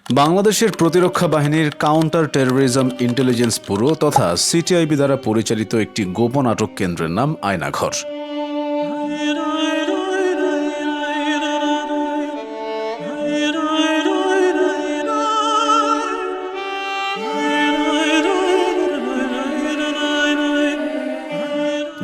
বাংলাদেশের প্রতিরক্ষা বাহিনীর কাউন্টার টেরোরিজম ইন্টেলিজেন্স ব্যুরো তথা সিটিআইবি দ্বারা পরিচালিত একটি গোপন আটক কেন্দ্রের নাম আয়নাঘর।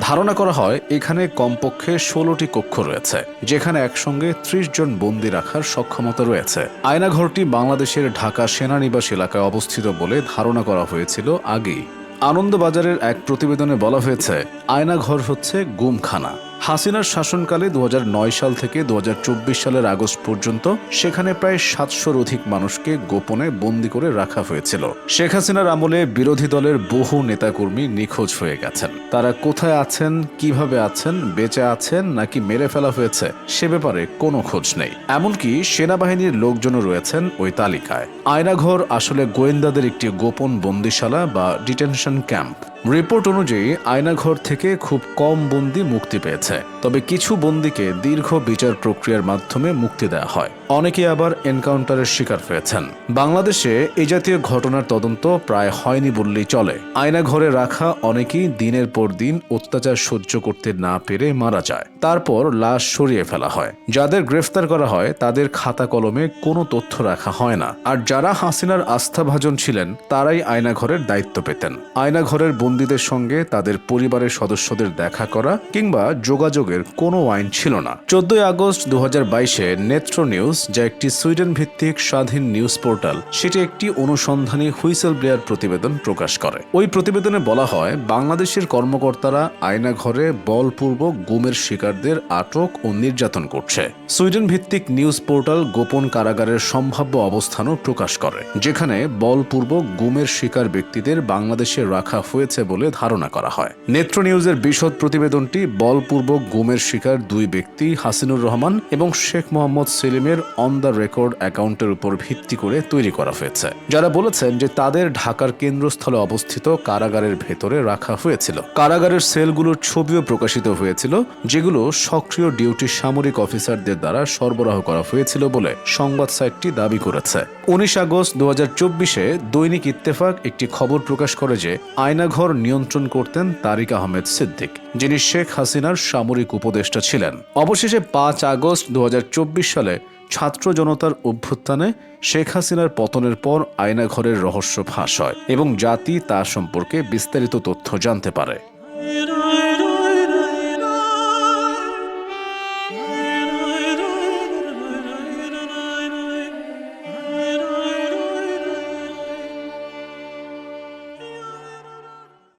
ধারণা করা হয় এখানে কমপক্ষে 16টি কক্ষ রয়েছে, যেখানে একসঙ্গে 30 জন বন্দী রাখার সক্ষমতা রয়েছে। আয়নাঘরটি বাংলাদেশের ঢাকা সেনানিবাস এলাকায় অবস্থিত বলে ধারণা করা হয়েছিল আগেই। আনন্দবাজারের এক প্রতিবেদনে বলা হয়েছে, আয়নাঘর হচ্ছে গুমখানা। হাসিনার শাসনকালে 2009 সাল থেকে 2024 সালের আগস্ট পর্যন্ত সেখানে প্রায় 700-র অধিক মানুষকে গোপনে বন্দী করে রাখা হয়েছিল। শেখ হাসিনার আমলে বিরোধী দলের বহু নেতাকর্মী নিখোঁজ হয়ে গেছেন। তারা কোথায় আছেন, কিভাবে আছেন, বেঁচে আছেন নাকি মেরে ফেলা হয়েছে সে ব্যাপারে কোনো খোঁজ নেই। এমনকি সেনাবাহিনীর লোকজনও রয়েছেন ওই তালিকায়। আয়নাঘর আসলে গোয়েন্দাদের একটি গোপন বন্দিশালা বা ডিটেনশন ক্যাম্প। রিপোর্ট অনুযায়ী আয়নাঘর থেকে খুব কম বন্দী মুক্তি পেয়েছে, তবে কিছু বন্দীকে দীর্ঘ বিচার প্রক্রিয়ার মাধ্যমে মুক্তি দেওয়া হয়। অনেকে আবার এনকাউন্টারের শিকার হয়েছেন। বাংলাদেশে এই জাতীয় ঘটনার তদন্ত প্রায় হয়নি বললেই চলে। আয়নাঘরে রাখা অনেকেই দিনের পর দিন অত্যাচার সহ্য করতে না পেরে মারা যায়, তারপর লাশ সরিয়ে ফেলা হয়। যাদের গ্রেফতার করা হয় তাদের খাতা কলমে কোনো তথ্য রাখা হয় না, আর যারা হাসিনার আস্থাভাজন ছিলেন তারাই আয়নাঘরের দায়িত্ব পেতেন। আয়নাঘরের বন্দীদের সঙ্গে তাদের পরিবারের সদস্যদের দেখা করা কিংবা যোগাযোগের কোনো আইন ছিল না। 14 আগস্ট 2022-এ নেত্র নিউজ, যা একটি সুইডেন ভিত্তিক স্বাধীন নিউজ পোর্টাল, সেটি একটি অনুসন্ধানী হুইসেল ব্লেয়ার প্রতিবেদন প্রকাশ করে। ওই প্রতিবেদনে বলা হয়, বাংলাদেশের কর্মকর্তারা আয়নাঘরে বলপূর্বক গুমের শিকারদের আটক ও নির্যাতন করছে। সুইডেন ভিত্তিক নিউজ পোর্টাল গোপন কারাগারের সম্ভাব্য অবস্থানও প্রকাশ করে, যেখানে বলপূর্বক গুমের শিকার ব্যক্তিদের বাংলাদেশে রাখা হয়েছে বলে ধারণা করা হয়। নেত্র নিউজের বিশদ প্রতিবেদনটি বলপূর্বক গুমের শিকার দুই ব্যক্তি হাসিনুর রহমান এবং শেখ মোহাম্মদ সেলিমের অন দ্য রেকর্ড অ্যাকাউন্টের উপর ভিত্তি করে তৈরি করা হয়েছে, যারা বলেছেন যে তাদের ঢাকার কেন্দ্রস্থলে অবস্থিত কারাগারের ভেতরে রাখা হয়েছিল। কারাগারের সেলগুলোর ছবিও প্রকাশিত হয়েছিল, যেগুলো সক্রিয় ডিউটি সামরিক অফিসারদের দ্বারা সরবরাহ করা হয়েছিল বলে সংবাদ সাইটটি দাবি করেছে। 19 আগস্ট 2024-এ দৈনিক ইত্তেফাক একটি খবর প্রকাশ করে যে আয়নাঘর নিয়ন্ত্রণ করতেন তারিক আহমেদ সিদ্দিক, যিনি শেখ হাসিনার সামরিক উপদেষ্টা ছিলেন। অবশেষে 5 আগস্ট 2024 সালে ছাত্র জনতার অভ্যুত্থানে শেখ হাসিনার পতনের পর আয়নাঘরের রহস্য ফাঁস হয় এবং জাতি তা সম্পর্কে বিস্তারিত তথ্য জানতে পারে।